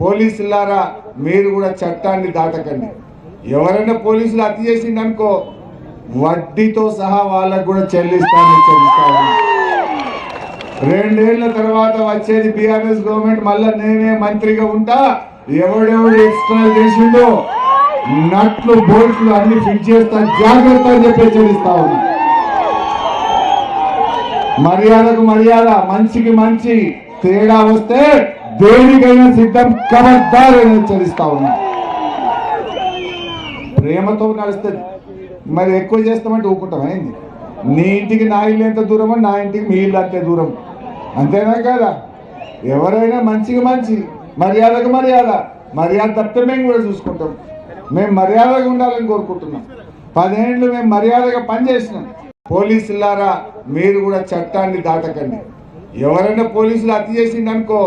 పోలీసులారా మీరు కూడా చట్టాన్ని దాటకండి. ఎవరైనా పోలీసులు అతి చేసిందనుకో వడ్డీతో సహా వాళ్ళకు కూడా చెల్లిస్తాను. 2 ఏళ్ల తర్వాత వచ్చేది బీఆర్ఎస్ గవర్నమెంట్, మళ్ళా నేనే మంత్రిగా ఉంటా. ఎవడెవడు ఎక్స్టర్నల్ చేసిండో నట్లు బోల్ట్లు అన్ని ఫిట్ చేస్తా, జాగ్రత్త అని చెప్పి హెచ్చరిస్తా ఉన్నా. మర్యాదకు మర్యాద, మంచికి మంచి, తేడా వస్తే దేనికైనా సిద్ధం, ఖబర్దార్ అని హెచ్చరిస్తా ఉన్నా. ప్రేమతో నడుస్తుంది, మరి ఎక్కువ చేస్తామంటే ఊపుకుంటాం. అయింది నీ ఇంటికి నా ఇల్లు ఎంత దూరమో నా ఇంటికి మీ ఇల్లు అంతే దూరం, అంతేనా కదా? ఎవరైనా మంచికి మంచి, మర్యాదకు మర్యాద. మర్యాద తప్పితే మేము కూడా చూసుకుంటాం. మేము మర్యాదగా ఉండాలని కోరుకుంటున్నాం. 10 ఏళ్ళు మేము మర్యాదగా పనిచేసినాం. పోలీసులారా మీరు కూడా చట్టాన్ని దాటకండి. ఎవరైనా పోలీసులు అతి చేసిందనుకో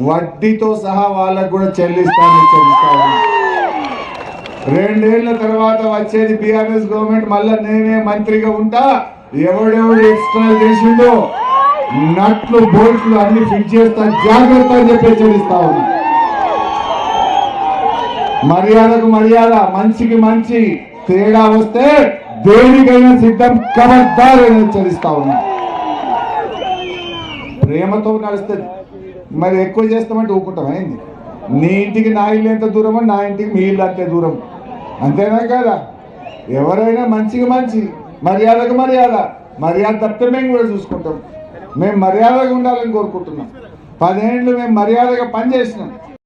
వడ్డీతో సహా వాళ్ళకు కూడా చెల్లిస్తాను. 2 ఏళ్ల తర్వాత వచ్చేది బీఆర్ఎస్ గవర్నమెంట్, మళ్ళా నేనే మంత్రిగా ఉంటా. ఎవడెవడు ఎక్స్టర్నల్ చేసిండో నట్లు బోల్ట్లు అన్ని ఫిట్ చేస్తా, జాగ్రత్త అని చెప్పి హెచ్చరిస్తా ఉన్నా. మర్యాదకు మర్యాద, మంచికి మంచి, తేడా వస్తే దేనికైనా సిద్ధం, ఖబర్దార్ అని హెచ్చరిస్తా ఉన్నా. ప్రేమతో నడుస్తుంది, మరి ఎక్కువ చేస్తామంటే ఊపుకుంటాం. అయింది నీ ఇంటికి నా ఇల్లు ఎంత దూరమో నా ఇంటికి మీ ఇల్లు అంతే దూరం, అంతేనా కదా? ఎవరైనా మంచికి మంచి, మర్యాదకు మర్యాద. మర్యాద తప్పితే మేము కూడా చూసుకుంటాం. మేము మర్యాదగా ఉండాలని కోరుకుంటున్నాం. 10 ఏళ్ళు మేము మర్యాదగా పనిచేసినాం.